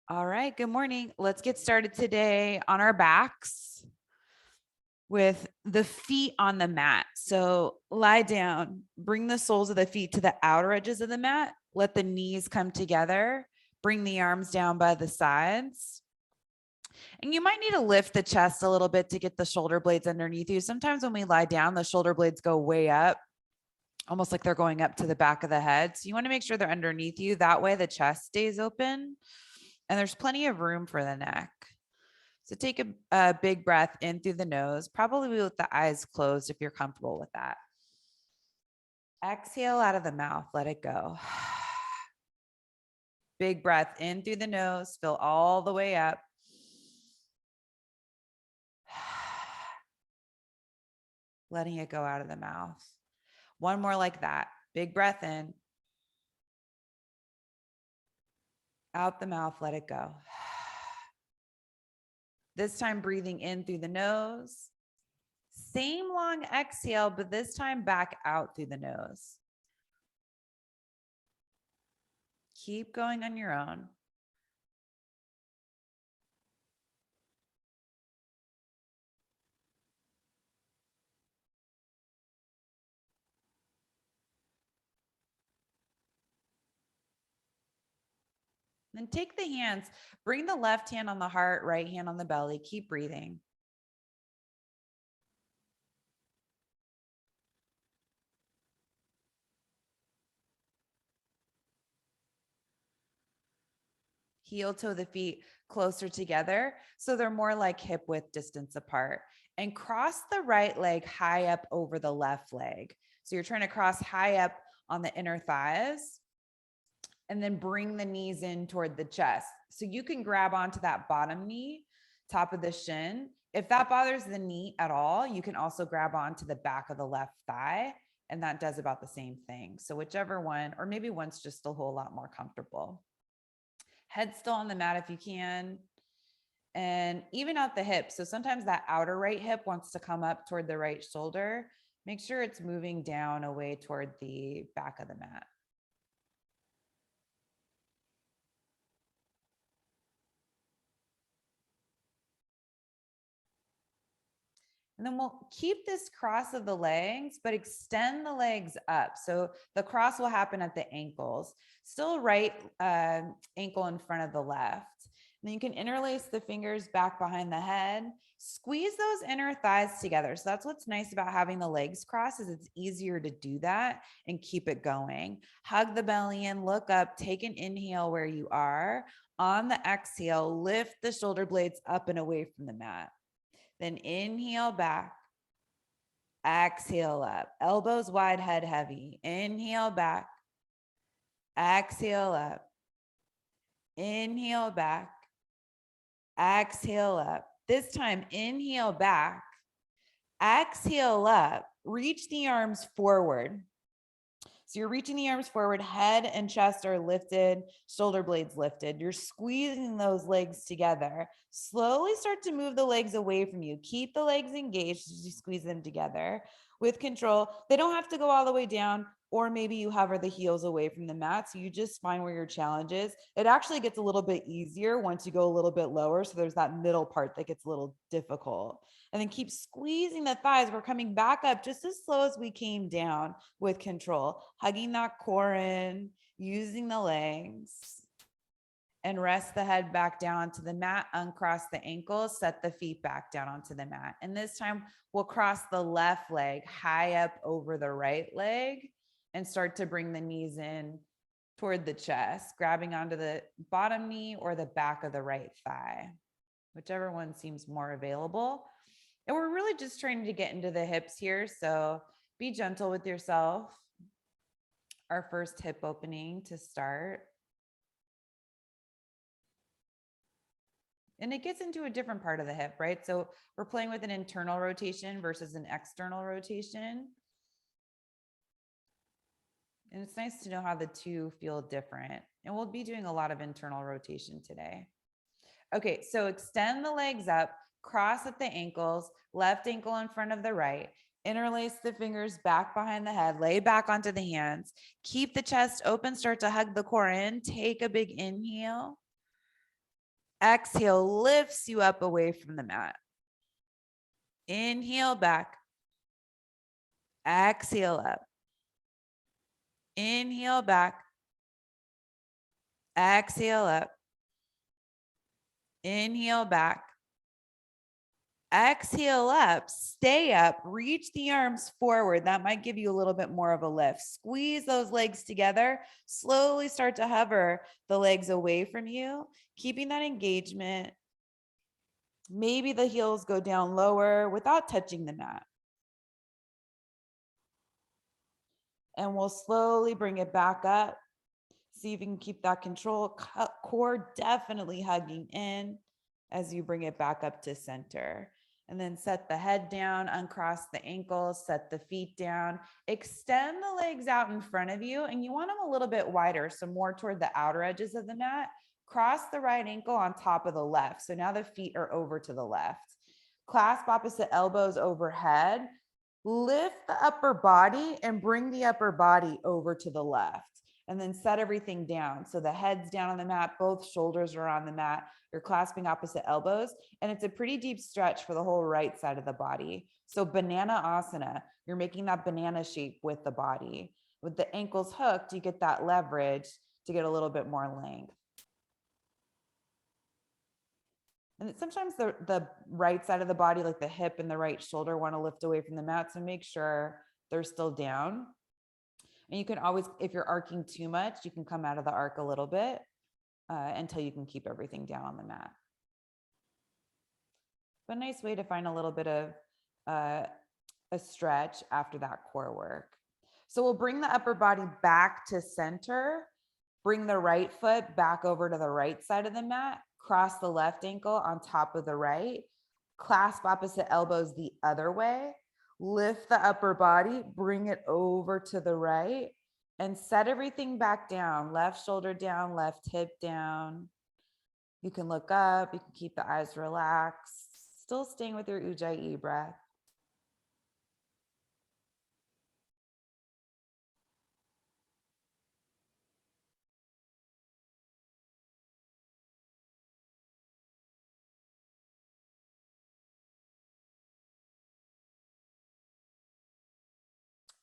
All right, good morning. Let's get started today on our backs with the feet on the mat. So lie down, bring the soles of the feet to the outer edges of the mat. Let the knees come together. Bring the arms down by the sides. And you might need to lift the chest a little bit to get the shoulder blades underneath you. Sometimes when we lie down, the shoulder blades go way up, almost like they're going up to the back of the head. So you want to make sure they're underneath you. That way the chest stays open and there's plenty of room for the neck. So take a big breath in through the nose, probably with the eyes closed if you're comfortable with that. Exhale out of the mouth, let it go. Big breath in through the nose, fill all the way up. Letting it go out of the mouth. One more like that. Big breath in. Out the mouth, let it go. This time breathing in through the nose. Same long exhale, but this time back out through the nose. Keep going on your own. Then take the hands, bring the left hand on the heart, right hand on the belly. Keep breathing. Heel toe the feet closer together so they're more like hip width distance apart. And cross the right leg high up over the left leg. So you're trying to cross high up on the inner thighs and then bring the knees in toward the chest. So you can grab onto that bottom knee, top of the shin. If that bothers the knee at all, you can also grab onto the back of the left thigh, and that does about the same thing. So whichever one, or maybe one's just a whole lot more comfortable. Head still on the mat if you can, and even out the hip. So sometimes that outer right hip wants to come up toward the right shoulder. Make sure it's moving down away toward the back of the mat. And then we'll keep this cross of the legs, but extend the legs up. So the cross will happen at the ankles, still right ankle in front of the left. And then you can interlace the fingers back behind the head, squeeze those inner thighs together. So that's what's nice about having the legs crossed is it's easier to do that and keep it going. Hug the belly in, look up, take an inhale where you are. On the exhale, lift the shoulder blades up and away from the mat. Then inhale back, exhale up, elbows wide, head heavy. Inhale back, exhale up, inhale back, exhale up. This time, inhale back, exhale up, reach the arms forward. So you're reaching the arms forward, head and chest are lifted, shoulder blades lifted. You're squeezing those legs together. Slowly start to move the legs away from you. Keep the legs engaged as you squeeze them together with control. They don't have to go all the way down, or maybe you hover the heels away from the mat. So you just find where your challenge is. It actually gets a little bit easier once you go a little bit lower. So there's that middle part that gets a little difficult. And then keep squeezing the thighs. We're coming back up just as slow as we came down with control, hugging that core in, using the legs, and rest the head back down to the mat, uncross the ankles, set the feet back down onto the mat. And this time we'll cross the left leg high up over the right leg and start to bring the knees in toward the chest, grabbing onto the bottom knee or the back of the right thigh, whichever one seems more available. And we're really just trying to get into the hips here. So be gentle with yourself. Our first hip opening to start. And it gets into a different part of the hip, right? So we're playing with an internal rotation versus an external rotation. And it's nice to know how the two feel different. And we'll be doing a lot of internal rotation today. Okay, so extend the legs up, cross at the ankles, left ankle in front of the right, interlace the fingers back behind the head, lay back onto the hands, keep the chest open, start to hug the core in, take a big inhale, Exhale, lifts you up away from the mat. Inhale back. Exhale up. Inhale back. Exhale up. Inhale back. Exhale up, stay up, reach the arms forward. That might give you a little bit more of a lift. Squeeze those legs together. Slowly start to hover the legs away from you, keeping that engagement. Maybe the heels go down lower without touching the mat. And we'll slowly bring it back up. See if you can keep that control. Core definitely hugging in as you bring it back up to center. And then set the head down, uncross the ankles, set the feet down, extend the legs out in front of you. And you want them a little bit wider, so more toward the outer edges of the mat. Cross the right ankle on top of the left. So now the feet are over to the left. Clasp opposite elbows overhead. Lift the upper body and bring the upper body over to the left. And then set everything down. So the head's down on the mat, both shoulders are on the mat. You're clasping opposite elbows. And it's a pretty deep stretch for the whole right side of the body. So banana asana, you're making that banana shape with the body. With the ankles hooked, you get that leverage to get a little bit more length. And sometimes the right side of the body, like the hip and the right shoulder, want to lift away from the mat. So make sure they're still down. And you can always, if you're arcing too much, you can come out of the arc a little bit until you can keep everything down on the mat. But a nice way to find a little bit of a stretch after that core work. So we'll bring the upper body back to center, bring the right foot back over to the right side of the mat, cross the left ankle on top of the right, clasp opposite elbows the other way, lift the upper body, bring it over to the right, and set everything back down. Left shoulder down, left hip down. You can look up, you can keep the eyes relaxed, still staying with your Ujjayi breath.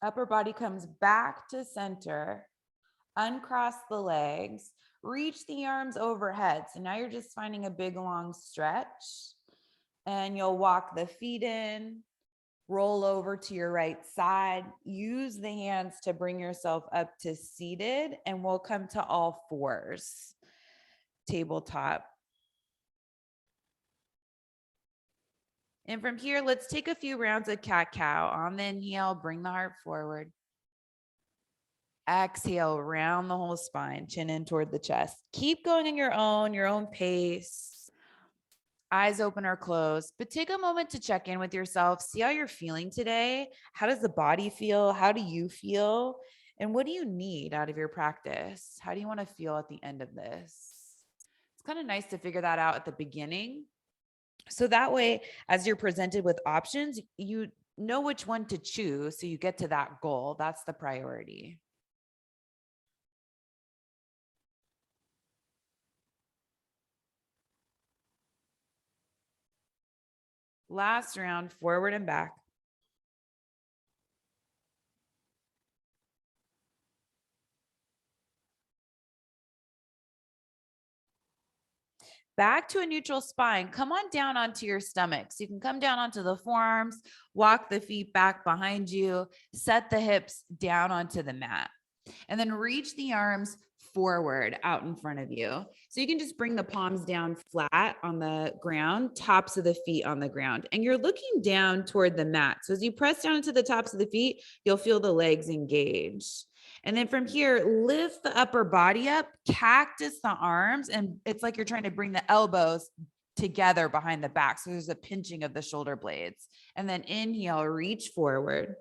Upper body comes back to center. Uncross the legs, reach the arms overhead. So now you're just finding a big long stretch. And you'll walk the feet in, roll over to your right side, use the hands to bring yourself up to seated, and we'll come to all fours, tabletop. And from here, let's take a few rounds of cat-cow. On the inhale, bring the heart forward. Exhale, round the whole spine, chin in toward the chest. Keep going in your own pace. Eyes open or closed, but take a moment to check in with yourself. See how you're feeling today. How does the body feel? How do you feel? And what do you need out of your practice? How do you want to feel at the end of this? It's kind of nice to figure that out at the beginning. So that way, as you're presented with options, you know which one to choose. So you get to that goal. That's the priority. Last round, forward and back. Back to a neutral spine. Come on down onto your stomach. So you can come down onto the forearms, walk the feet back behind you, set the hips down onto the mat, and then reach the arms forward out in front of you. So you can just bring the palms down flat on the ground, tops of the feet on the ground, and you're looking down toward the mat. So as you press down into the tops of the feet, you'll feel the legs engage. And then from here, lift the upper body up, cactus the arms, and it's like you're trying to bring the elbows together behind the back. So there's a pinching of the shoulder blades. And then inhale, reach forward.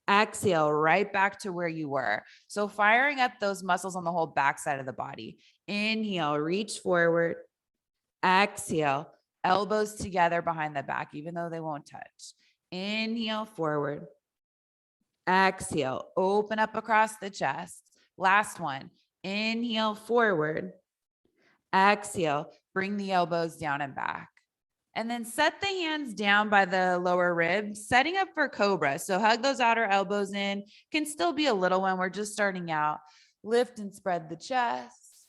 Exhale, right back to where you were. So firing up those muscles on the whole backside of the body. Inhale, reach forward. Exhale, elbows together behind the back, even though they won't touch. Inhale, forward. Exhale, open up across the chest. Last one. Inhale, forward. Exhale, bring the elbows down and back. And then set the hands down by the lower ribs, setting up for cobra. So hug those outer elbows in. Can still be a little one. We're just starting out. Lift and spread the chest.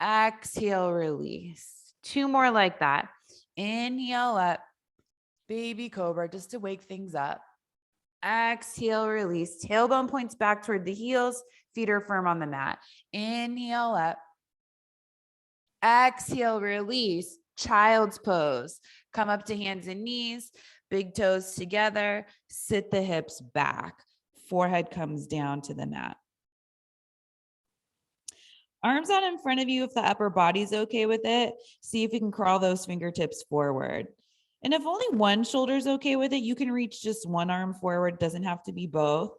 Exhale, release. 2 more like that. Inhale up. Baby cobra, just to wake things up. Exhale, release. Tailbone points back toward the heels. Feet are firm on the mat. Inhale up. Exhale, release. Child's pose. Come up to hands and knees. Big toes together. Sit the hips back. Forehead comes down to the mat. Arms out in front of you if the upper body's okay with it. See if you can crawl those fingertips forward. And if only one shoulder's okay with it, you can reach just one arm forward. It doesn't have to be both,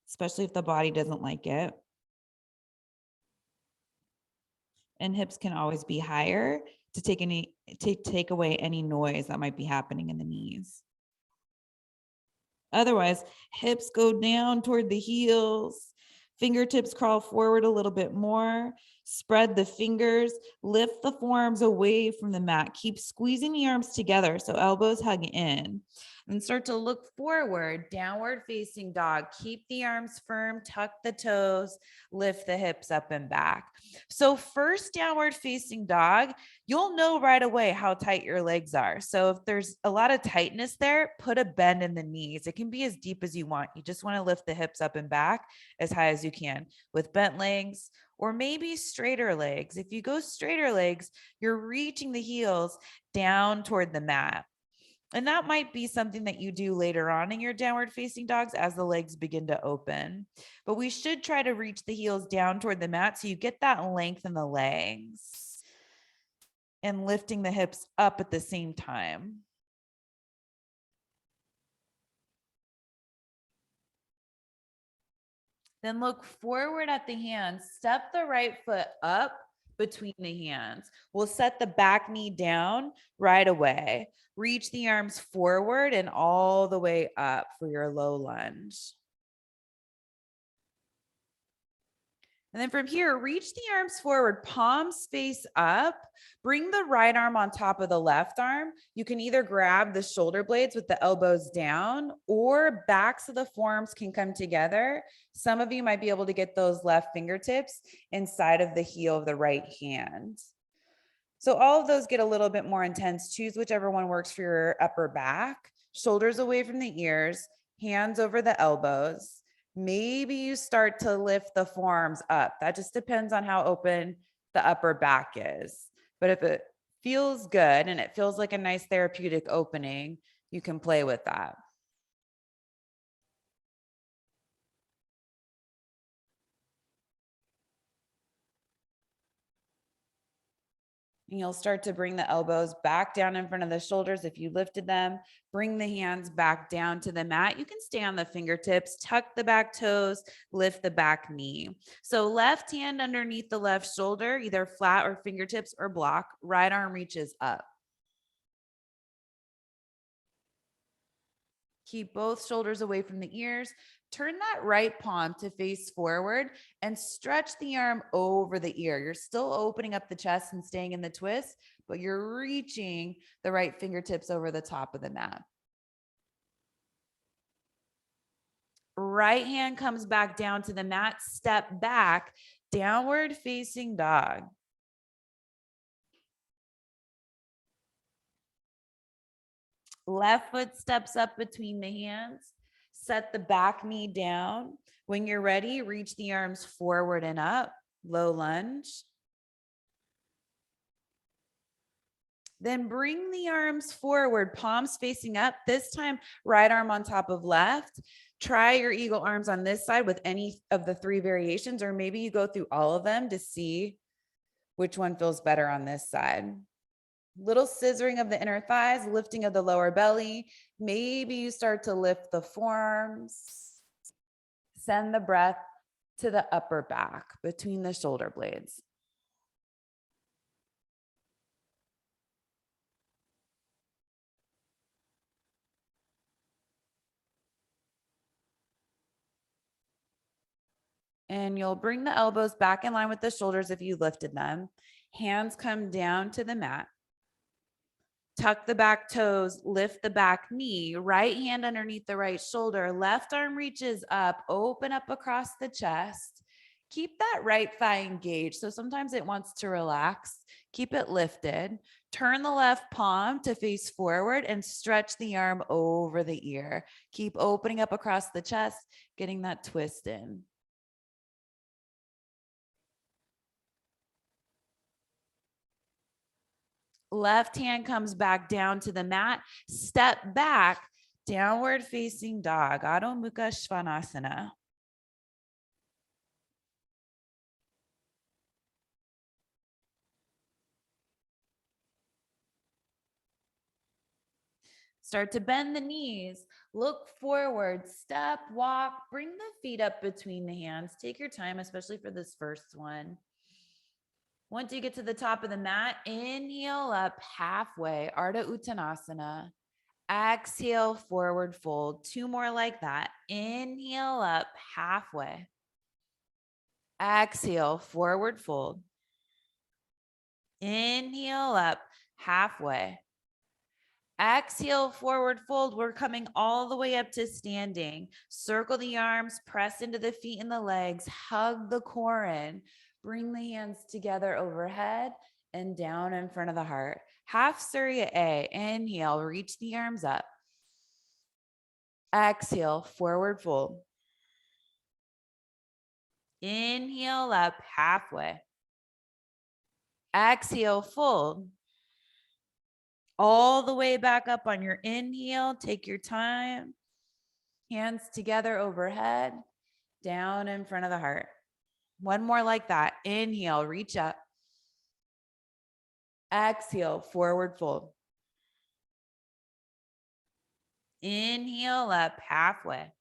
especially if the body doesn't like it. And hips can always be higher to take away any noise that might be happening in the knees. Otherwise, hips go down toward the heels. Fingertips crawl forward a little bit more. Spread the fingers. Lift the forearms away from the mat. Keep squeezing the arms together so elbows hug in. And start to look forward, downward facing dog. Keep the arms firm, tuck the toes, lift the hips up and back. So first downward facing dog, you'll know right away how tight your legs are. So if there's a lot of tightness there, put a bend in the knees. It can be as deep as you want. You just want to lift the hips up and back as high as you can with bent legs or maybe straighter legs. If you go straighter legs, you're reaching the heels down toward the mat. And that might be something that you do later on in your downward facing dogs as the legs begin to open. But we should try to reach the heels down toward the mat so you get that length in the legs and lifting the hips up at the same time. Then look forward at the hands. Step the right foot up between the hands. We'll set the back knee down right away. Reach the arms forward and all the way up for your low lunge. And then from here, reach the arms forward, palms face up. Bring the right arm on top of the left arm. You can either grab the shoulder blades with the elbows down or backs of the forearms can come together. Some of you might be able to get those left fingertips inside of the heel of the right hand. So all of those get a little bit more intense. Choose whichever one works for your upper back. Shoulders away from the ears, hands over the elbows. Maybe you start to lift the forearms up. That just depends on how open the upper back is. But if it feels good and it feels like a nice therapeutic opening, you can play with that. And you'll start to bring the elbows back down in front of the shoulders if you lifted them. Bring the hands back down to the mat. You can stay on the fingertips, tuck the back toes, lift the back knee. So left hand underneath the left shoulder, either flat or fingertips or block. Right arm reaches up. Keep both shoulders away from the ears. Turn that right palm to face forward and stretch the arm over the ear. You're still opening up the chest and staying in the twist, but you're reaching the right fingertips over the top of the mat. Right hand comes back down to the mat, step back, downward facing dog. Left foot steps up between the hands. Set the back knee down. When you're ready, reach the arms forward and up, low lunge. Then bring the arms forward, palms facing up. This time, right arm on top of left. Try your eagle arms on this side with any of the 3 variations, or maybe you go through all of them to see which one feels better on this side. Little scissoring of the inner thighs, lifting of the lower belly. Maybe you start to lift the forearms. Send the breath to the upper back between the shoulder blades. And you'll bring the elbows back in line with the shoulders if you lifted them. Hands come down to the mat. Tuck the back toes, lift the back knee, right hand underneath the right shoulder, left arm reaches up, open up across the chest. Keep that right thigh engaged. So sometimes it wants to relax. Keep it lifted. Turn the left palm to face forward and stretch the arm over the ear. Keep opening up across the chest, getting that twist in. Left hand comes back down to the mat. Step back, downward facing dog, Adho Mukha Svanasana. Start to bend the knees, look forward, step, walk, bring the feet up between the hands. Take your time, especially for this first one. Once you get to the top of the mat, inhale up halfway, Ardha Uttanasana. Exhale, forward fold. Two more like that. Inhale up halfway. Exhale, forward fold. Inhale up halfway. Exhale, forward fold. We're coming all the way up to standing. Circle the arms, press into the feet and the legs, hug the core in. Bring the hands together overhead and down in front of the heart. Half Surya A. Inhale, reach the arms up. Exhale, forward fold. Inhale up halfway. Exhale, fold. All the way back up on your inhale. Take your time. Hands together overhead, down in front of the heart. One more like that. Inhale, reach up. Exhale, forward fold. Inhale up halfway.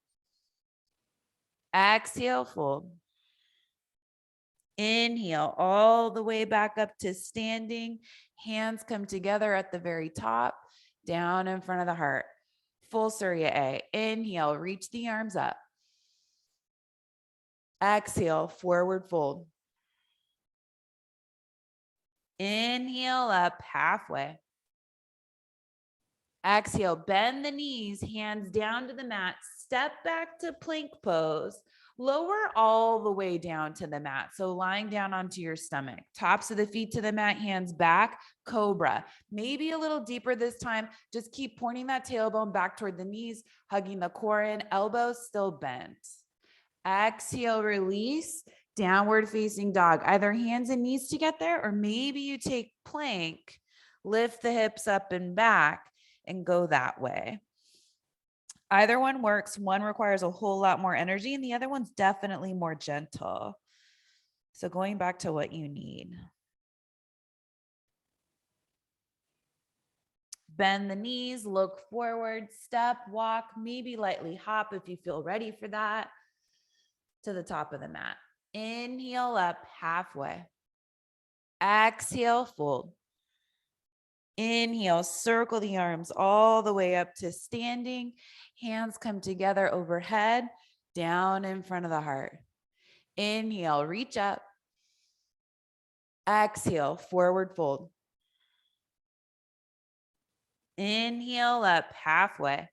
Exhale, fold. Inhale all the way back up to standing. Hands come together at the very top, down in front of the heart. Full Surya A. Inhale, reach the arms up. Exhale, forward fold. Inhale up halfway. Exhale, bend the knees, hands down to the mat, step back to plank pose, lower all the way down to the mat. So lying down onto your stomach, tops of the feet to the mat, hands back, cobra. Maybe a little deeper this time. Just keep pointing that tailbone back toward the knees, hugging the core in, elbows still bent. Exhale, release, downward facing dog, either hands and knees to get there, or maybe you take plank, lift the hips up and back, and go that way. Either one works. One requires a whole lot more energy and the other one's definitely more gentle. So going back to what you need. Bend the knees, look forward, step, walk, maybe lightly hop if you feel ready for that, to the top of the mat. Inhale up halfway. Exhale, fold. Inhale, circle the arms all the way up to standing. Hands come together overhead, down in front of the heart. Inhale, reach up. Exhale, forward fold. Inhale up halfway.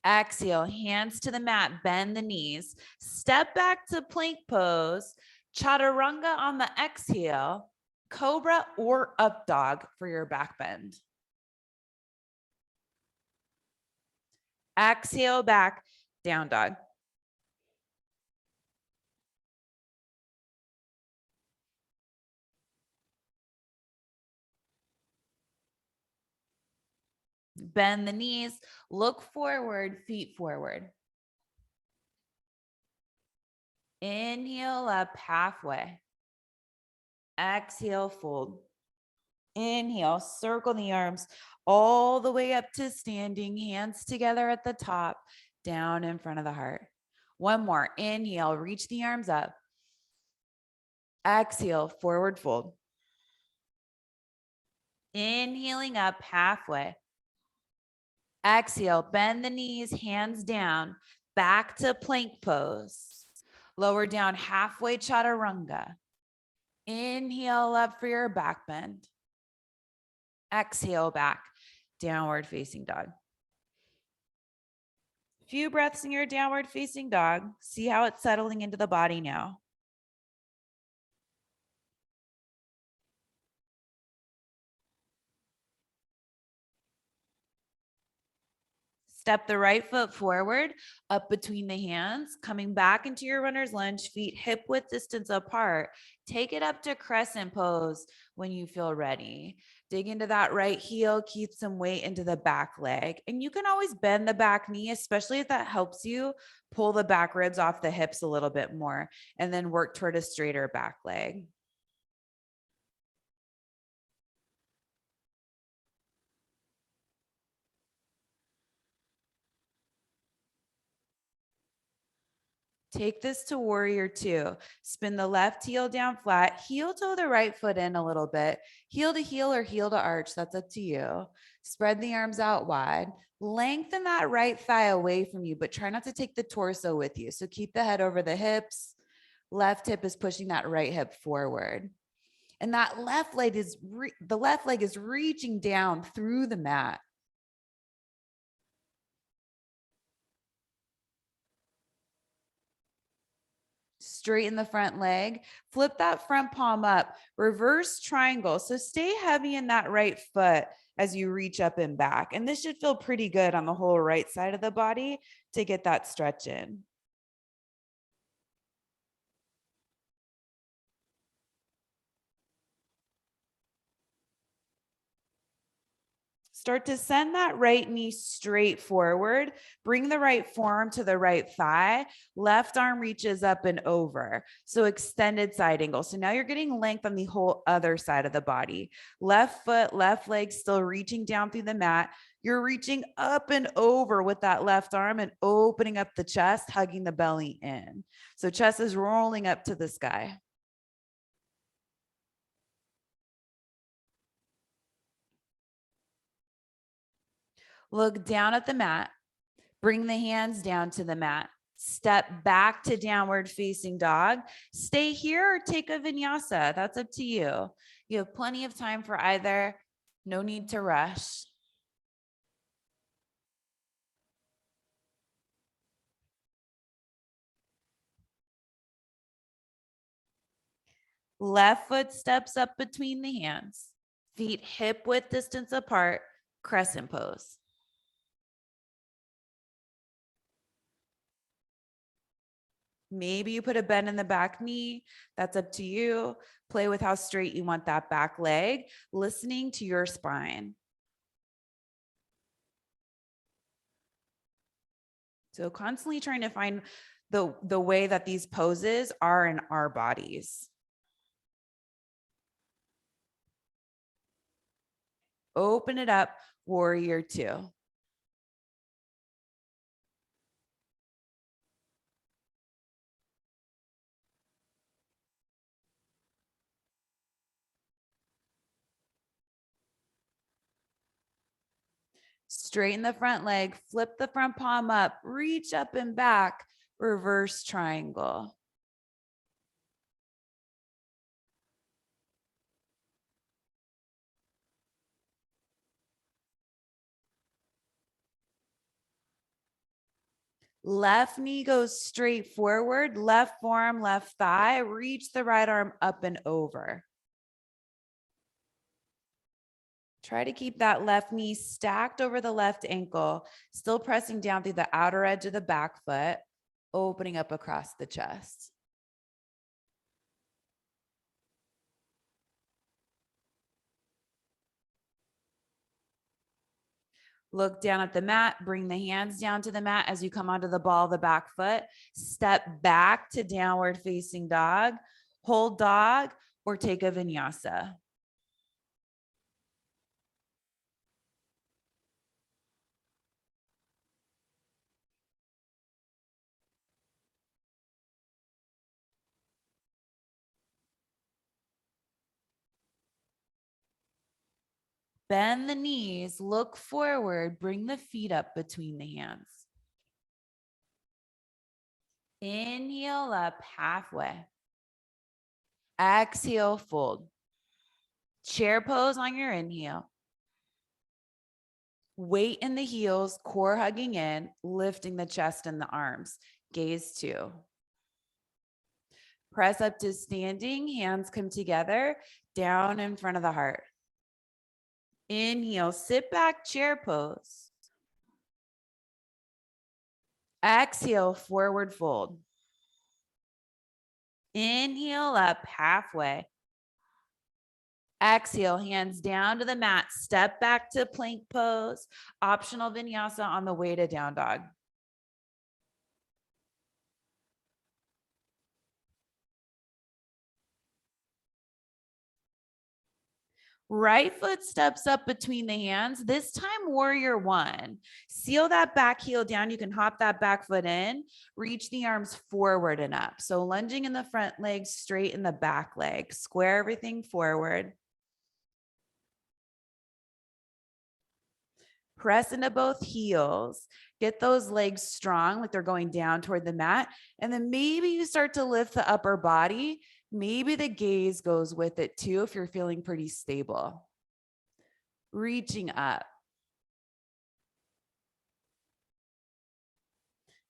Exhale, hands to the mat, bend the knees. Step back to plank pose. Chaturanga on the exhale. Cobra or up dog for your back bend. Exhale back, down dog. Bend the knees, look forward, feet forward. Inhale up halfway. Exhale, fold. Inhale, circle the arms all the way up to standing, hands together at the top, down in front of the heart. One more. Inhale, reach the arms up. Exhale, forward fold. Inhaling up halfway. Exhale, bend the knees, hands down, back to plank pose. Lower down halfway, chaturanga. Inhale up for your back bend. Exhale back, downward facing dog. Few breaths in your downward facing dog. See how it's settling into the body now. Step the right foot forward, up between the hands, coming back into your runner's lunge, feet hip width distance apart. Take it up to crescent pose when you feel ready. Dig into that right heel, keep some weight into the back leg. And you can always bend the back knee, especially if that helps you pull the back ribs off the hips a little bit more, and then work toward a straighter back leg. Take this to warrior two. Spin the left heel down flat, heel toe the right foot in a little bit, heel to heel or heel to arch. That's up to you. Spread the arms out wide. Lengthen that right thigh away from you, but try not to take the torso with you. So keep the head over the hips. Left hip is pushing that right hip forward. And that left leg is the left leg is reaching down through the mat. Straighten the front leg, flip that front palm up, reverse triangle. So stay heavy in that right foot as you reach up and back. And this should feel pretty good on the whole right side of the body to get that stretch in. Start to send that right knee straight forward. Bring the right forearm to the right thigh. Left arm reaches up and over. So extended side angle. So now you're getting length on the whole other side of the body. Left foot, left leg still reaching down through the mat. You're reaching up and over with that left arm and opening up the chest, hugging the belly in. So chest is rolling up to the sky. Look down at the mat. Bring the hands down to the mat. Step back to downward facing dog. Stay here or take a vinyasa. That's up to you. You have plenty of time for either. No need to rush. Left foot steps up between the hands. Feet hip width distance apart. Crescent pose. Maybe you put a bend in the back knee. That's up to you. Play with how straight you want that back leg, listening to your spine. So constantly trying to find the way that these poses are in our bodies. Open it up, warrior two. Straighten the front leg, flip the front palm up, reach up and back, reverse triangle. Left knee goes straight forward, left forearm, left thigh, reach the right arm up and over. Try to keep that left knee stacked over the left ankle, still pressing down through the outer edge of the back foot, opening up across the chest. Look down at the mat, bring the hands down to the mat as you come onto the ball of the back foot. Step back to downward facing dog, hold dog, or take a vinyasa. Bend the knees, look forward, bring the feet up between the hands. Inhale up halfway. Exhale, fold. Chair pose on your inhale. Weight in the heels, core hugging in, lifting the chest and the arms. Gaze 2. Press up to standing, hands come together, down in front of the heart. Inhale, sit back, chair pose. Exhale, forward fold. Inhale up halfway. Exhale, hands down to the mat. Step back to plank pose. Optional vinyasa on the way to down dog. Right foot steps up between the hands. This time, warrior 1. Seal that back heel down. You can hop that back foot in. Reach the arms forward and up. So lunging in the front leg, straight in the back leg. Square everything forward. Press into both heels. Get those legs strong, like they're going down toward the mat. And then maybe you start to lift the upper body. Maybe the gaze goes with it too if you're feeling pretty stable. Reaching up.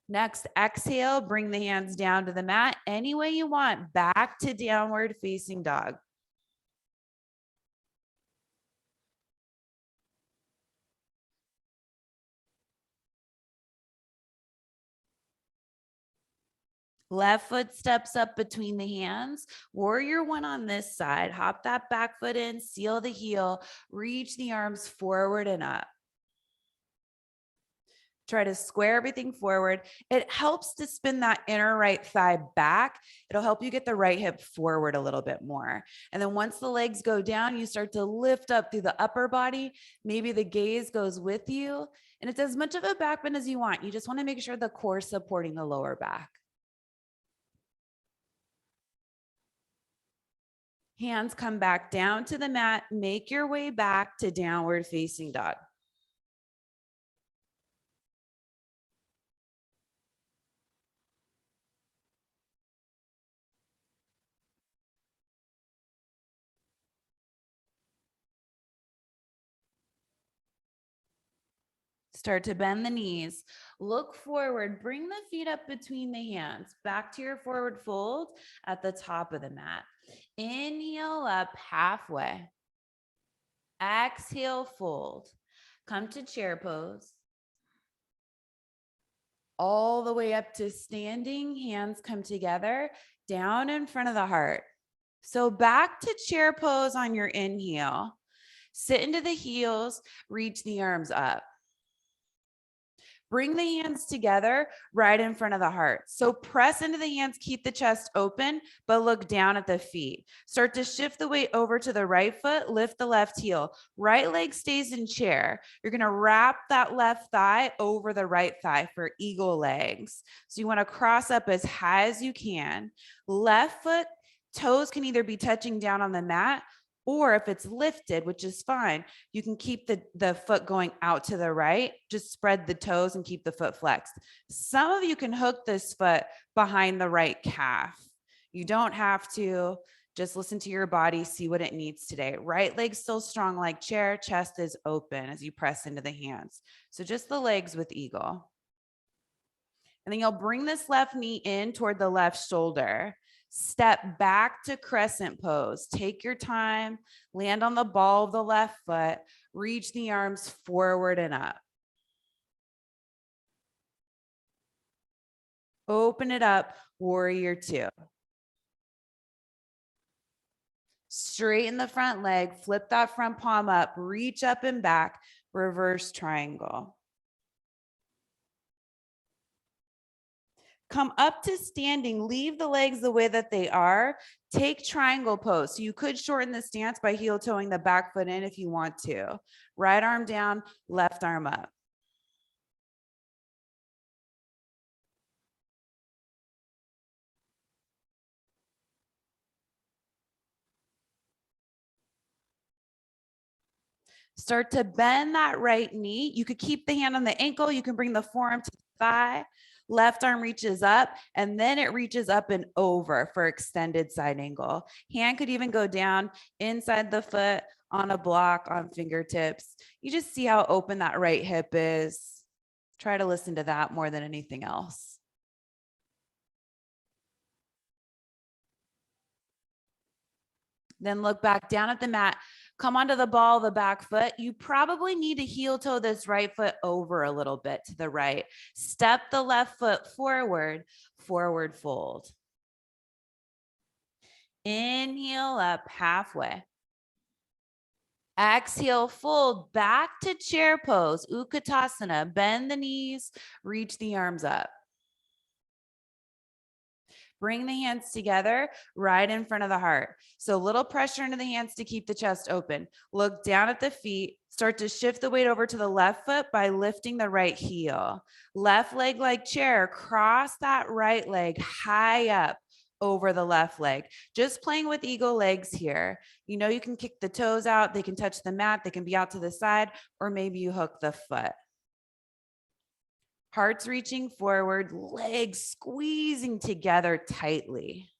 Next, exhale, bring the hands down to the mat any way you want, back to downward facing dog. Left foot steps up between the hands. Warrior 1 on this side. Hop that back foot in, seal the heel, reach the arms forward and up. Try to square everything forward. It helps to spin that inner right thigh back. It'll help you get the right hip forward a little bit more. And then once the legs go down, you start to lift up through the upper body. Maybe the gaze goes with you. And it's as much of a back bend as you want. You just want to make sure the core is supporting the lower back. Hands come back down to the mat. Make your way back to downward facing dog. Start to bend the knees. Look forward. Bring the feet up between the hands. Back to your forward fold at the top of the mat. Inhale up halfway. Exhale, fold. Come to chair pose. All the way up to standing. Hands come together, down in front of the heart. So back to chair pose on your inhale. Sit into the heels, reach the arms up. Bring the hands together right in front of the heart. So press into the hands, keep the chest open, but look down at the feet. Start to shift the weight over to the right foot, lift the left heel. Right leg stays in chair. You're gonna wrap that left thigh over the right thigh for eagle legs. So you wanna cross up as high as you can. Left foot, toes can either be touching down on the mat, or if it's lifted, which is fine, you can keep the foot going out to the right. Just spread the toes and keep the foot flexed. Some of you can hook this foot behind the right calf. You don't have to. Just listen to your body, see what it needs today. Right leg still strong like chair, chest is open as you press into the hands. So just the legs with eagle. And then you'll bring this left knee in toward the left shoulder. Step back to crescent pose. Take your time, land on the ball of the left foot, reach the arms forward and up. Open it up, warrior 2. Straighten the front leg, flip that front palm up, reach up and back, reverse triangle. Come up to standing, leave the legs the way that they are. Take triangle pose. So you could shorten the stance by heel toeing the back foot in if you want to. Right arm down, left arm up. Start to bend that right knee. You could keep the hand on the ankle. You can bring the forearm to the thigh. Left arm reaches up, and then it reaches up and over for extended side angle. Hand could even go down inside the foot on a block on fingertips. You just see how open that right hip is. Try to listen to that more than anything else. Then look back down at the mat. Come onto the ball of the back foot. You probably need to heel toe this right foot over a little bit to the right. Step the left foot forward, forward fold. Inhale up halfway. Exhale, fold back to chair pose, Utkatasana. Bend the knees, reach the arms up. Bring the hands together right in front of the heart. So a little pressure into the hands to keep the chest open. Look down at the feet. Start to shift the weight over to the left foot by lifting the right heel. Left leg like chair. Cross that right leg high up over the left leg. Just playing with eagle legs here. You know, you can kick the toes out. They can touch the mat. They can be out to the side, or maybe you hook the foot. Hearts reaching forward, legs squeezing together tightly.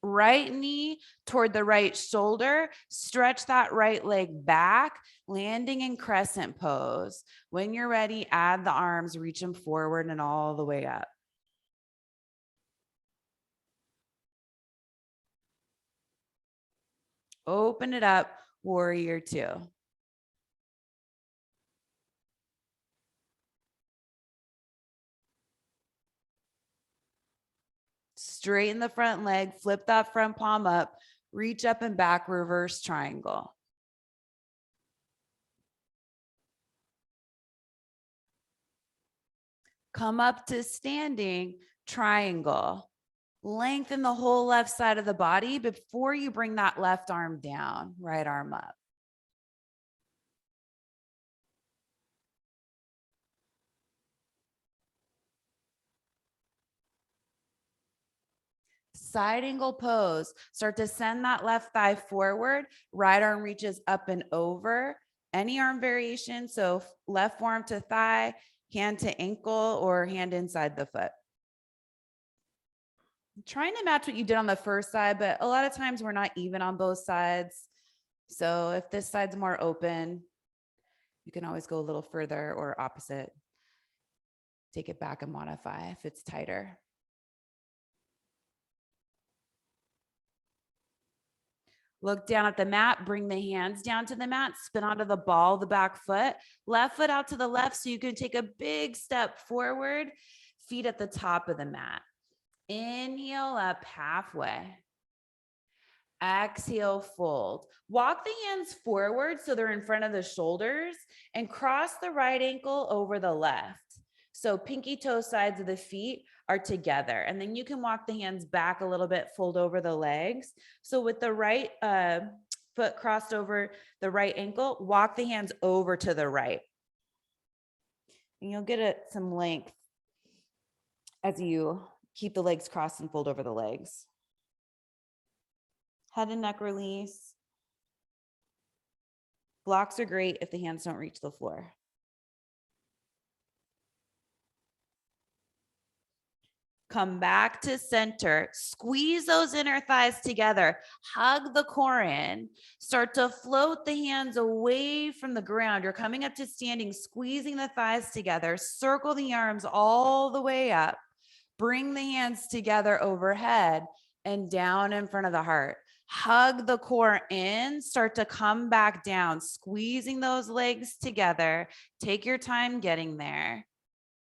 Right knee toward the right shoulder. Stretch that right leg back, landing in crescent pose. When you're ready, add the arms, reach them forward and all the way up. Open it up, warrior two. Straighten the front leg, flip that front palm up, reach up and back, reverse triangle. Come up to standing triangle. Lengthen the whole left side of the body before you bring that left arm down, right arm up. Side angle pose. Start to send that left thigh forward. Right arm reaches up and over. Any arm variation. So left forearm to thigh, hand to ankle, or hand inside the foot. Trying to match what you did on the first side, but a lot of times we're not even on both sides. So if this side's more open, you can always go a little further or opposite. Take it back and modify if it's tighter. Look down at the mat, bring the hands down to the mat, spin onto the ball, the back foot, left foot out to the left so you can take a big step forward, feet at the top of the mat. Inhale up halfway. Exhale, fold. Walk the hands forward so they're in front of the shoulders and cross the right ankle over the left. So pinky toe sides of the feet are together. And then you can walk the hands back a little bit, fold over the legs. So with the right foot crossed over the right ankle, walk the hands over to the right. And you'll get some length as you keep the legs crossed and fold over the legs. Head and neck release. Blocks are great if the hands don't reach the floor. Come back to center. Squeeze those inner thighs together. Hug the core in. Start to float the hands away from the ground. You're coming up to standing, squeezing the thighs together. Circle the arms all the way up. Bring the hands together overhead and down in front of the heart. Hug the core in, start to come back down, squeezing those legs together. Take your time getting there.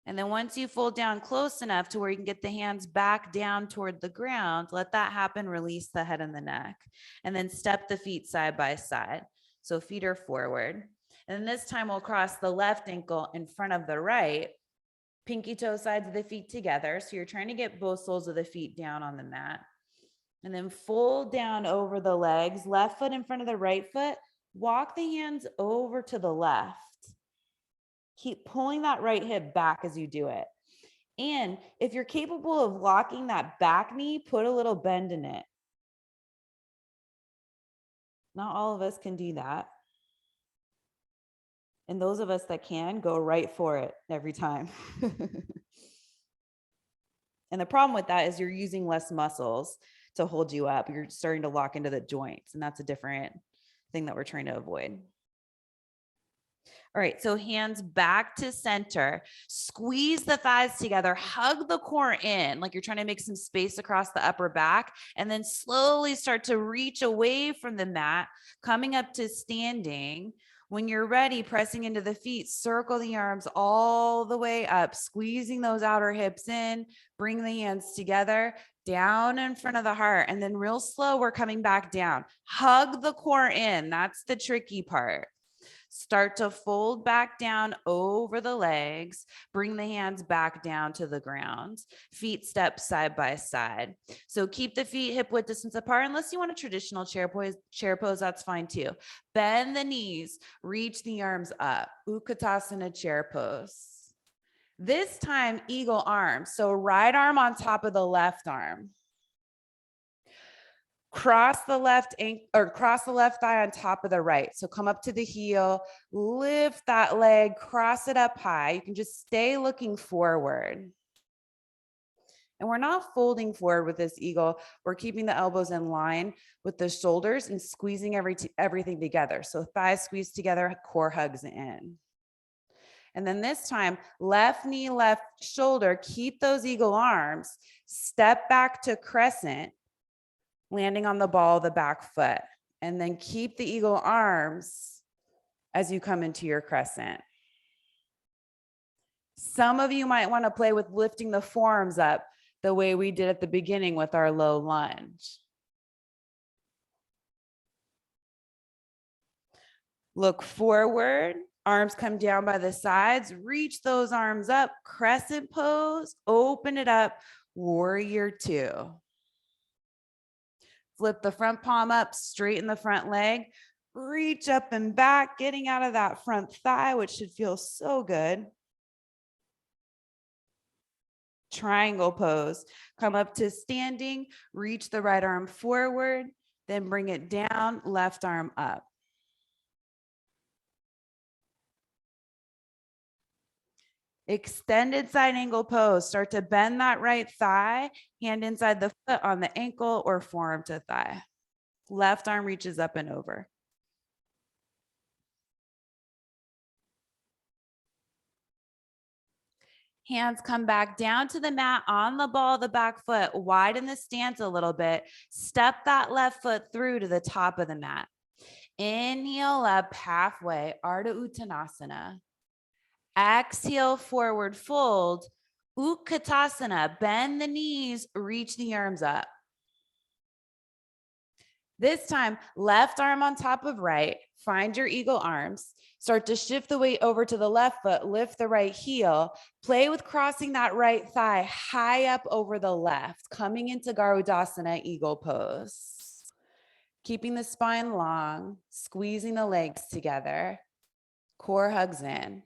And then once you fold down close enough to where you can get the hands back down toward the ground, let that happen, release the head and the neck. And then step the feet side by side. So feet are forward. And then this time we'll cross the left ankle in front of the right. Pinky toe sides of the feet together. So you're trying to get both soles of the feet down on the mat. And then fold down over the legs, left foot in front of the right foot. Walk the hands over to the left. Keep pulling that right hip back as you do it. And if you're capable of locking that back knee, put a little bend in it. Not all of us can do that. And those of us that can, go right for it every time. And the problem with that is you're using less muscles to hold you up. You're starting to lock into the joints, and that's a different thing that we're trying to avoid. All right, so hands back to center. Squeeze the thighs together. Hug the core in like you're trying to make some space across the upper back, and then slowly start to reach away from the mat, coming up to standing. When you're ready, pressing into the feet, circle the arms all the way up, squeezing those outer hips in. Bring the hands together, down in front of the heart, and then real slow, we're coming back down. Hug the core in. That's the tricky part. Start to fold back down over the legs. Bring the hands back down to the ground. Feet step side by side. So keep the feet hip width distance apart. Unless you want a traditional chair pose, that's fine too. Bend the knees, reach the arms up. Utkatasana chair pose. This time, eagle arms. So right arm on top of the left arm. Cross the left ankle or cross the left thigh on top of the right. So come up to the heel, lift that leg, cross it up high. You can just stay looking forward. And we're not folding forward with this eagle. We're keeping the elbows in line with the shoulders and squeezing everything together. So thighs squeeze together, core hugs in. And then this time, left knee, left shoulder, keep those eagle arms, step back to crescent, landing on the ball of the back foot, and then keep the eagle arms as you come into your crescent. Some of you might want to play with lifting the forearms up the way we did at the beginning with our low lunge. Look forward, arms come down by the sides, reach those arms up, crescent pose, open it up, warrior two. Flip the front palm up, straighten the front leg, reach up and back, getting out of that front thigh, which should feel so good. Triangle pose. Come up to standing, reach the right arm forward, then bring it down, left arm up. Extended side angle pose. Start to bend that right thigh, hand inside the foot on the ankle or forearm to thigh. Left arm reaches up and over. Hands come back down to the mat on the ball of the back foot. Widen the stance a little bit. Step that left foot through to the top of the mat. Inhale up halfway, Ardha Uttanasana. Exhale, forward fold. Utkatasana, bend the knees, reach the arms up. This time, left arm on top of right. Find your eagle arms. Start to shift the weight over to the left foot, lift the right heel. Play with crossing that right thigh high up over the left, coming into garudasana, eagle pose. Keeping the spine long, squeezing the legs together. Core hugs in.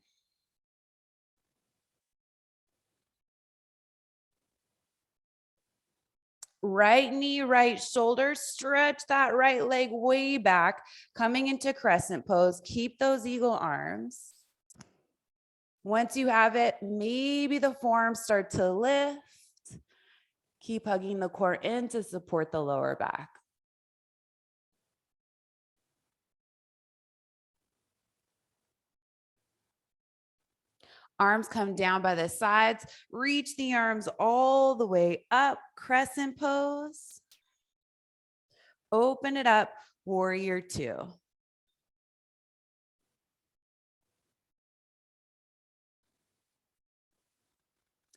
Right knee, right shoulder, stretch that right leg way back, coming into crescent pose. Keep those eagle arms. Once you have it, maybe the forearms start to lift. Keep hugging the core in to support the lower back. Arms come down by the sides. Reach the arms all the way up, crescent pose. Open it up, warrior two.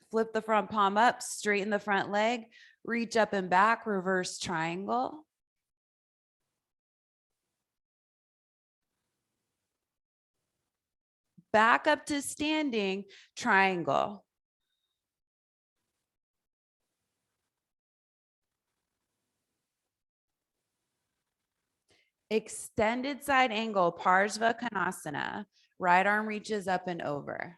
Flip the front palm up, straighten the front leg, reach up and back, reverse triangle. Back up to standing, triangle. Extended side angle, Parsvakonasana. Right arm reaches up and over.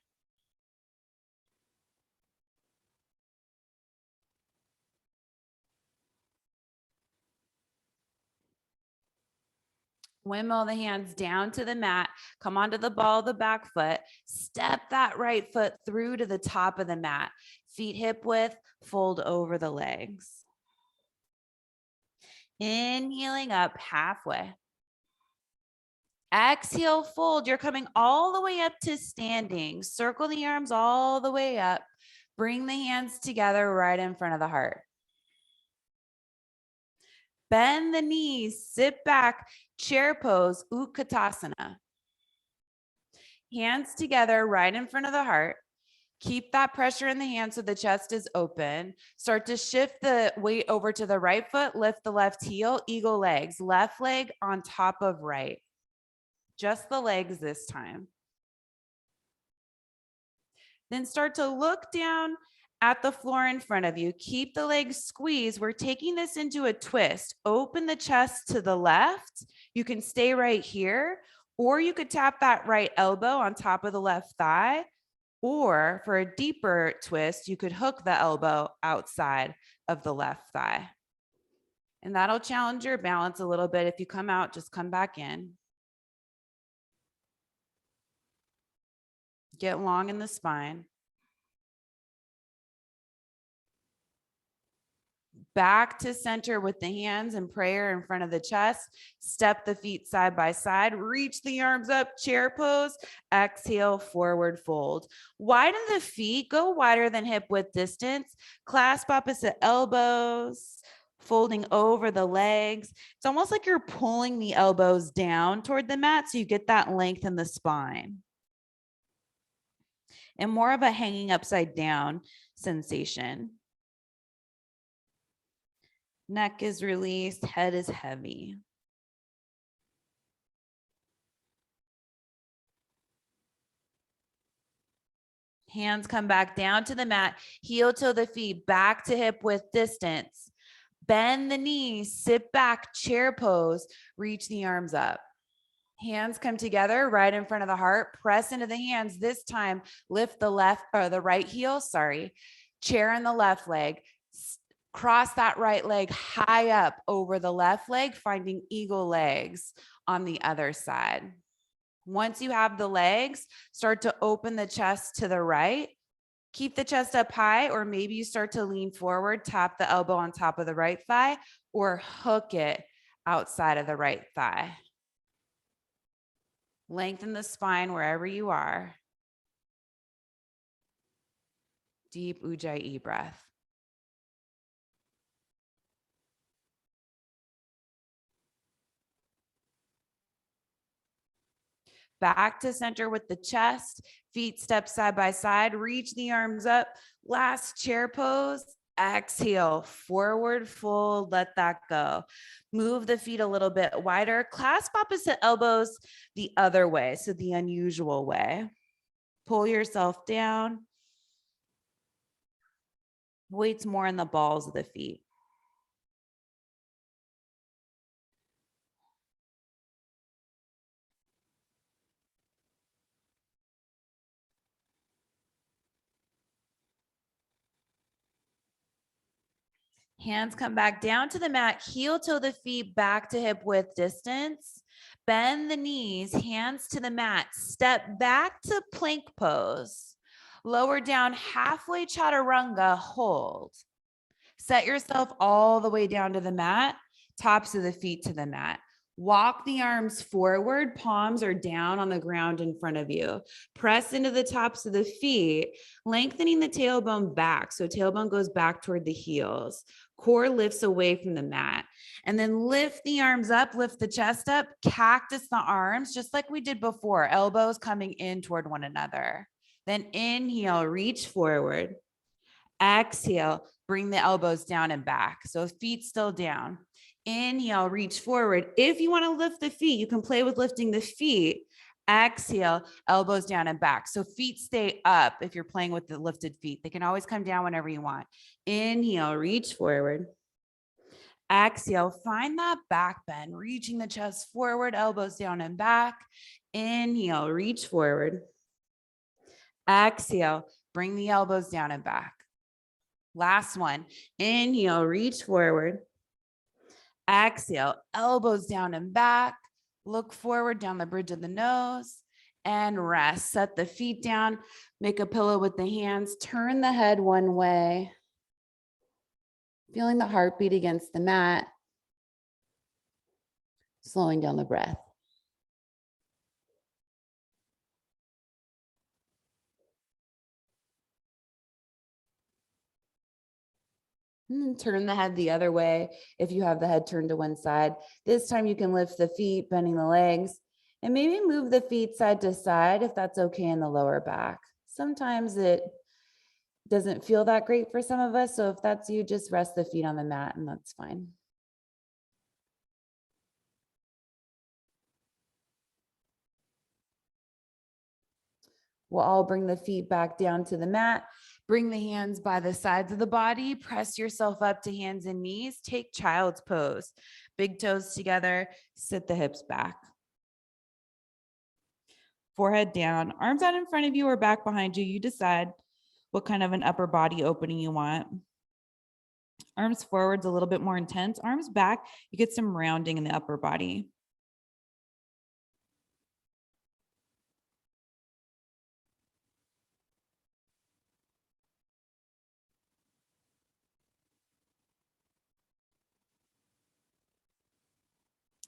Windmill the hands down to the mat, come onto the ball of the back foot, step that right foot through to the top of the mat, feet hip width, fold over the legs. Inhaling up halfway. Exhale, fold. You're coming all the way up to standing. Circle the arms all the way up. Bring the hands together right in front of the heart. Bend the knees, sit back, chair pose, Utkatasana. Hands together right in front of the heart. Keep that pressure in the hands so the chest is open. Start to shift the weight over to the right foot, lift the left heel, eagle legs, left leg on top of right. Just the legs this time. Then start to look down at the floor in front of you. Keep the legs squeezed. We're taking this into a twist. Open the chest to the left. You can stay right here, or you could tap that right elbow on top of the left thigh. Or for a deeper twist, you could hook the elbow outside of the left thigh. And that'll challenge your balance a little bit. If you come out, just come back in. Get long in the spine. Back to center with the hands in prayer in front of the chest. Step the feet side by side. Reach the arms up, chair pose. Exhale, forward fold. Widen the feet. Go wider than hip width distance. Clasp opposite elbows. Folding over the legs. It's almost like you're pulling the elbows down toward the mat so you get that length in the spine. And more of a hanging upside down sensation. Neck is released, head is heavy. Hands come back down to the mat, heel toe the feet, back to hip width distance. Bend the knees, sit back, chair pose, reach the arms up. Hands come together right in front of the heart, press into the hands. This time, lift the left or the right heel, chair in the left leg. Cross that right leg high up over the left leg, finding eagle legs on the other side. Once you have the legs, start to open the chest to the right. Keep the chest up high, or maybe you start to lean forward, tap the elbow on top of the right thigh, or hook it outside of the right thigh. Lengthen the spine wherever you are. Deep Ujjayi breath. Back to center with the chest, feet step side by side, reach the arms up. Last chair pose, exhale, forward fold, let that go. Move the feet a little bit wider, clasp opposite elbows the other way, so the unusual way. Pull yourself down. Weight's more in the balls of the feet. Hands come back down to the mat, heel toe the feet back to hip width distance. Bend the knees, hands to the mat, step back to plank pose. Lower down halfway chaturanga, hold. Set yourself all the way down to the mat, tops of the feet to the mat. Walk the arms forward, palms are down on the ground in front of you. Press into the tops of the feet, lengthening the tailbone back. So tailbone goes back toward the heels. Core lifts away from the mat. And then lift the arms up, lift the chest up, cactus the arms, just like we did before, elbows coming in toward one another. Then inhale, reach forward. Exhale, bring the elbows down and back. So feet still down. Inhale, reach forward. If you want to lift the feet, you can play with lifting the feet. Exhale, elbows down and back. So feet stay up if you're playing with the lifted feet. They can always come down whenever you want. Inhale, reach forward. Exhale, find that back bend, reaching the chest forward, elbows down and back. Inhale, reach forward. Exhale, bring the elbows down and back. Last one. Inhale, reach forward. Exhale, elbows down and back. Look forward down the bridge of the nose and rest. Set the feet down, make a pillow with the hands, turn the head one way, feeling the heartbeat against the mat, slowing down the breath. And then turn the head the other way if you have the head turned to one side. This time you can lift the feet, bending the legs, and maybe move the feet side to side if that's okay in the lower back. Sometimes it doesn't feel that great for some of us. So if that's you, just rest the feet on the mat and that's fine. We'll all bring the feet back down to the mat. Bring the hands by the sides of the body. Press yourself up to hands and knees. Take child's pose. Big toes together. Sit the hips back. Forehead down. Arms out in front of you or back behind you. You decide what kind of an upper body opening you want. Arms forwards a little bit more intense. Arms back. You get some rounding in the upper body.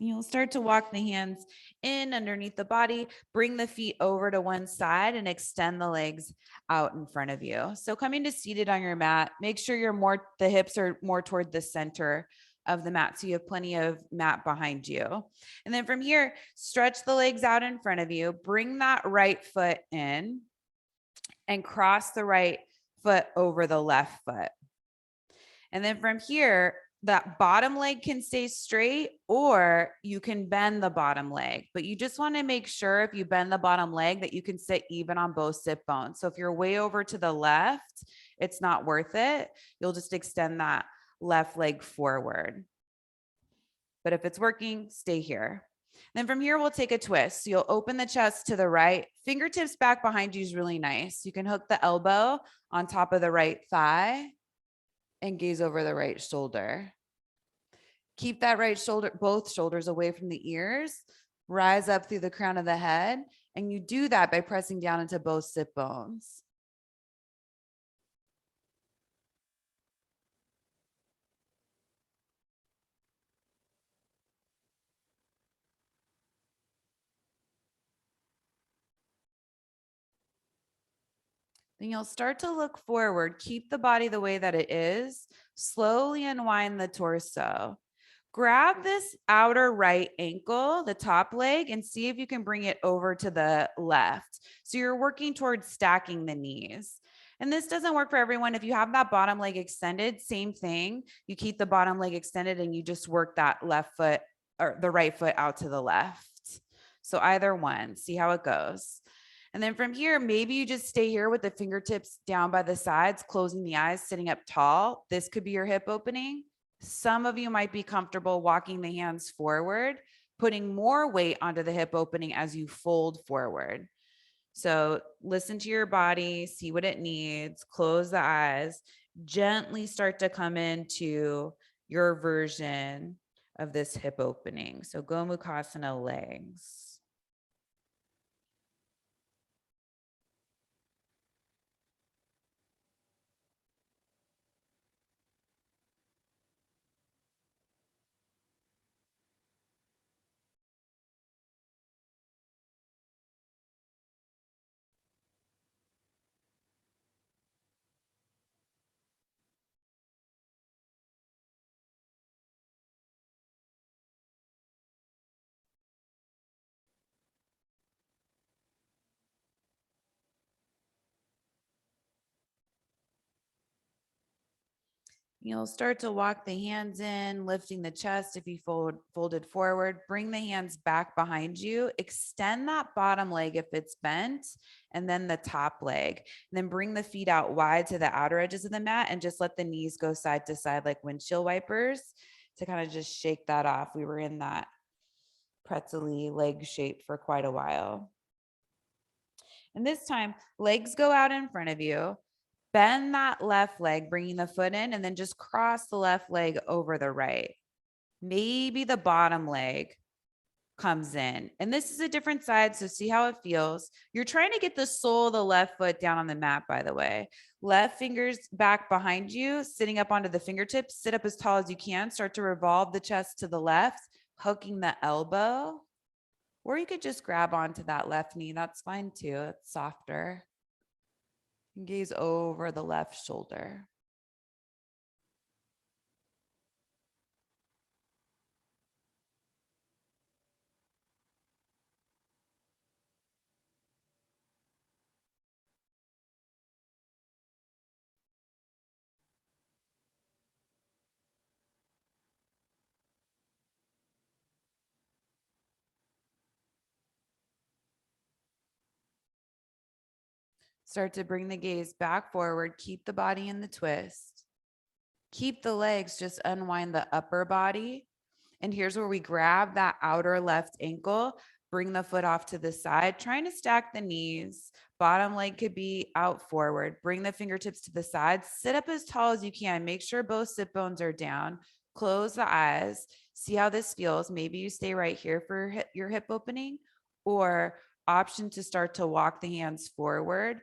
You'll start to walk the hands in underneath the body, bring the feet over to one side and extend the legs out in front of you. So coming to seated on your mat, make sure the hips are more toward the center of the mat. So you have plenty of mat behind you. And then from here, stretch the legs out in front of you, bring that right foot in and cross the right foot over the left foot. And then from here, that bottom leg can stay straight or you can bend the bottom leg, but you just want to make sure if you bend the bottom leg that you can sit even on both sit bones. So if you're way over to the left, it's not worth it. You'll just extend that left leg forward. But if it's working, stay here. Then from here, we'll take a twist. So you'll open the chest to the right. Fingertips back behind you is really nice. You can hook the elbow on top of the right thigh and gaze over the right shoulder. Keep that right shoulder, both shoulders away from the ears. Rise up through the crown of the head. And you do that by pressing down into both sit bones. Then you'll start to look forward. Keep the body the way that it is. Slowly unwind the torso. Grab this outer right ankle, the top leg, and see if you can bring it over to the left. So you're working towards stacking the knees. And this doesn't work for everyone. If you have that bottom leg extended, same thing. You keep the bottom leg extended and you just work that left foot or the right foot out to the left. So either one, see how it goes. And then from here, maybe you just stay here with the fingertips down by the sides, closing the eyes, sitting up tall. This could be your hip opening. Some of you might be comfortable walking the hands forward, putting more weight onto the hip opening as you fold forward. So listen to your body, see what it needs, close the eyes, gently start to come into your version of this hip opening. So Gomukhasana legs. You'll start to walk the hands in, lifting the chest if you folded forward. Bring the hands back behind you. Extend that bottom leg if it's bent, and then the top leg. And then bring the feet out wide to the outer edges of the mat and just let the knees go side to side like windshield wipers to kind of just shake that off. We were in that pretzel-y leg shape for quite a while. And this time, legs go out in front of you. Bend that left leg, bringing the foot in, and then just cross the left leg over the right. Maybe the bottom leg comes in. And this is a different side, so see how it feels. You're trying to get the sole of the left foot down on the mat, by the way. Left fingers back behind you, sitting up onto the fingertips. Sit up as tall as you can. Start to revolve the chest to the left, hooking the elbow. Or you could just grab onto that left knee. That's fine too. It's softer. Gaze over the left shoulder. Start to bring the gaze back forward. Keep the body in the twist. Keep the legs, just unwind the upper body. And here's where we grab that outer left ankle, bring the foot off to the side, trying to stack the knees. Bottom leg could be out forward. Bring the fingertips to the side. Sit up as tall as you can. Make sure both sit bones are down. Close the eyes. See how this feels. Maybe you stay right here for your hip opening, or option to start to walk the hands forward,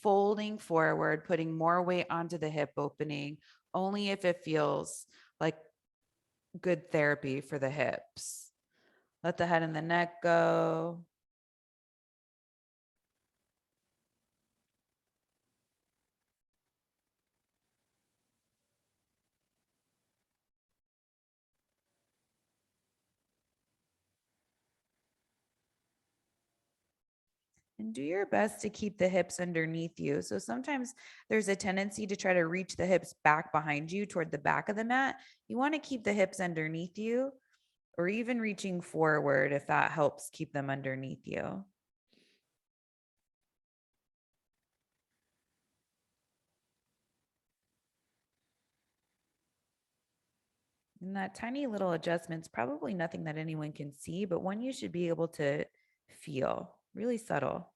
folding forward, putting more weight onto the hip opening, only if it feels like good therapy for the hips. Let the head and the neck go. And do your best to keep the hips underneath you. So sometimes there's a tendency to try to reach the hips back behind you toward the back of the mat. You want to keep the hips underneath you, or even reaching forward if that helps keep them underneath you. And that tiny little adjustment's probably nothing that anyone can see, but one you should be able to feel. Really subtle.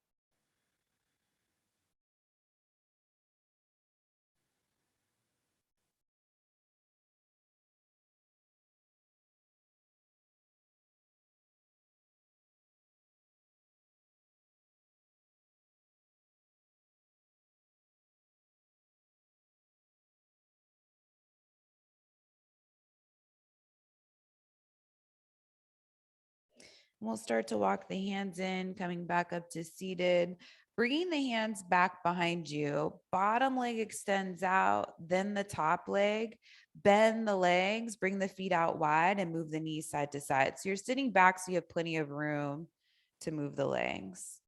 We'll start to walk the hands in, coming back up to seated, bringing the hands back behind you. Bottom leg extends out, then the top leg. Bend the legs, bring the feet out wide, and move the knees side to side. So you're sitting back, so you have plenty of room to move the legs.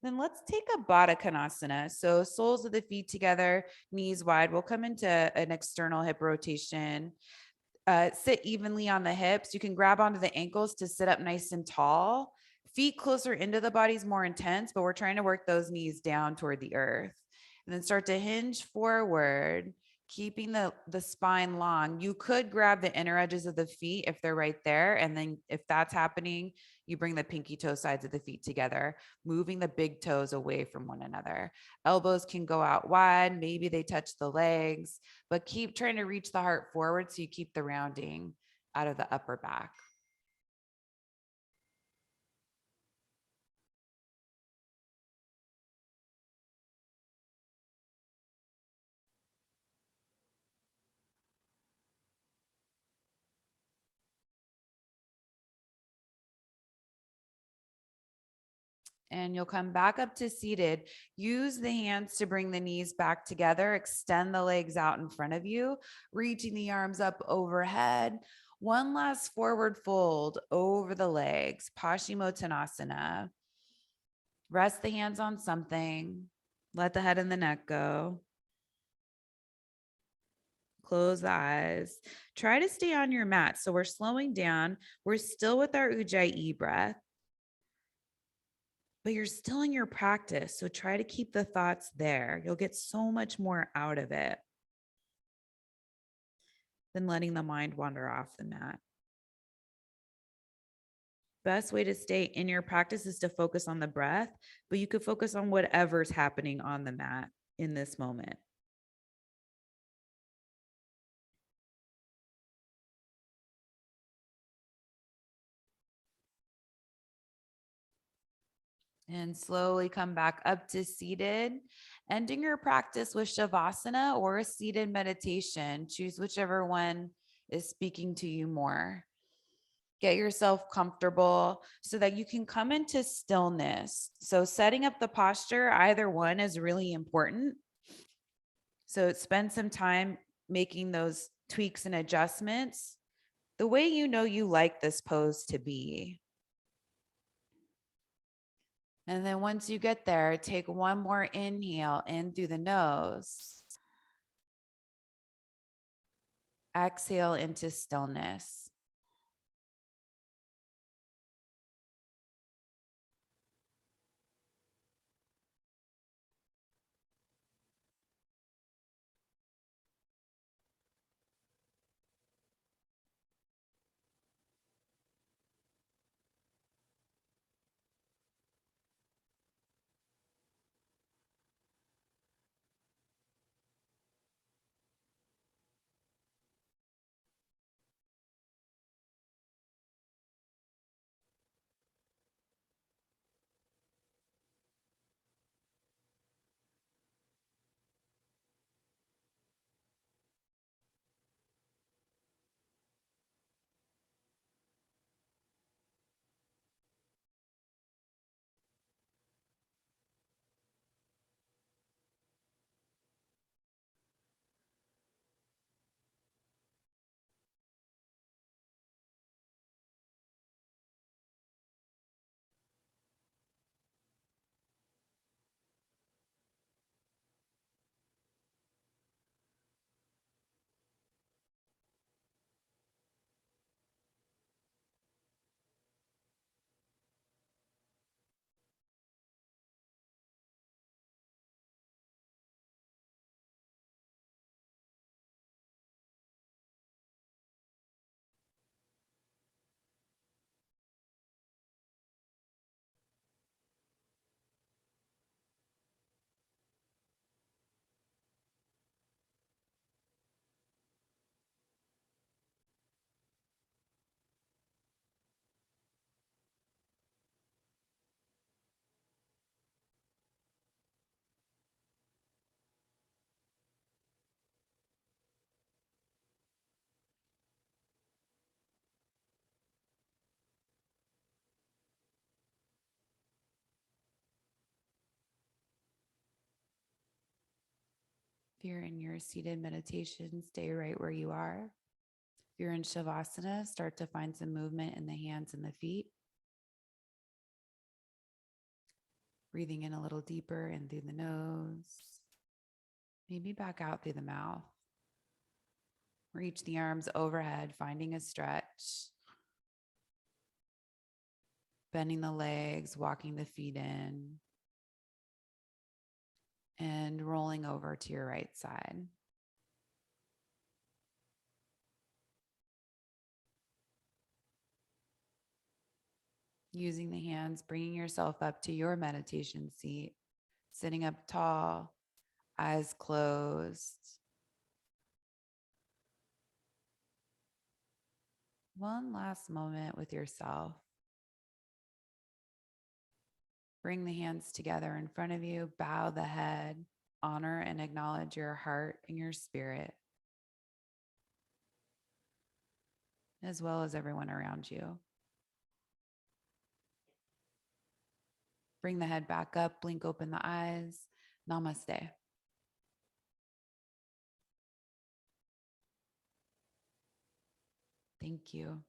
Then let's take a Baddha Konasana. So soles of the feet together, knees wide. We'll come into an external hip rotation. Sit evenly on the hips. You can grab onto the ankles to sit up nice and tall. Feet closer into the body is more intense, but we're trying to work those knees down toward the earth. And then start to hinge forward, keeping the spine long. You could grab the inner edges of the feet if they're right there. And then if that's happening, you bring the pinky toe sides of the feet together, moving the big toes away from one another. Elbows can go out wide. Maybe they touch the legs, but keep trying to reach the heart forward so you keep the rounding out of the upper back. And you'll come back up to seated. Use the hands to bring the knees back together. Extend the legs out in front of you, reaching the arms up overhead. One last forward fold over the legs, Paschimottanasana. Rest the hands on something. Let the head and the neck go. Close the eyes. Try to stay on your mat. So we're slowing down. We're still with our Ujjayi breath, but you're still in your practice. So try to keep the thoughts there. You'll get so much more out of it than letting the mind wander off the mat. Best way to stay in your practice is to focus on the breath, but you could focus on whatever's happening on the mat in this moment. And slowly come back up to seated, ending your practice with Shavasana or a seated meditation. Choose whichever one is speaking to you more. Get yourself comfortable so that you can come into stillness. So, setting up the posture, either one is really important. So, spend some time making those tweaks and adjustments the way you know you like this pose to be. And then once you get there, take one more inhale in through the nose. Exhale into stillness. If you're in your seated meditation, stay right where you are. If you're in Shavasana, start to find some movement in the hands and the feet. Breathing in a little deeper in through the nose, maybe back out through the mouth. Reach the arms overhead, finding a stretch. Bending the legs, walking the feet in, and rolling over to your right side. Using the hands, bringing yourself up to your meditation seat, sitting up tall, eyes closed. One last moment with yourself. Bring the hands together in front of you, bow the head, honor and acknowledge your heart and your spirit, as well as everyone around you. Bring the head back up, blink open the eyes. Namaste. Thank you.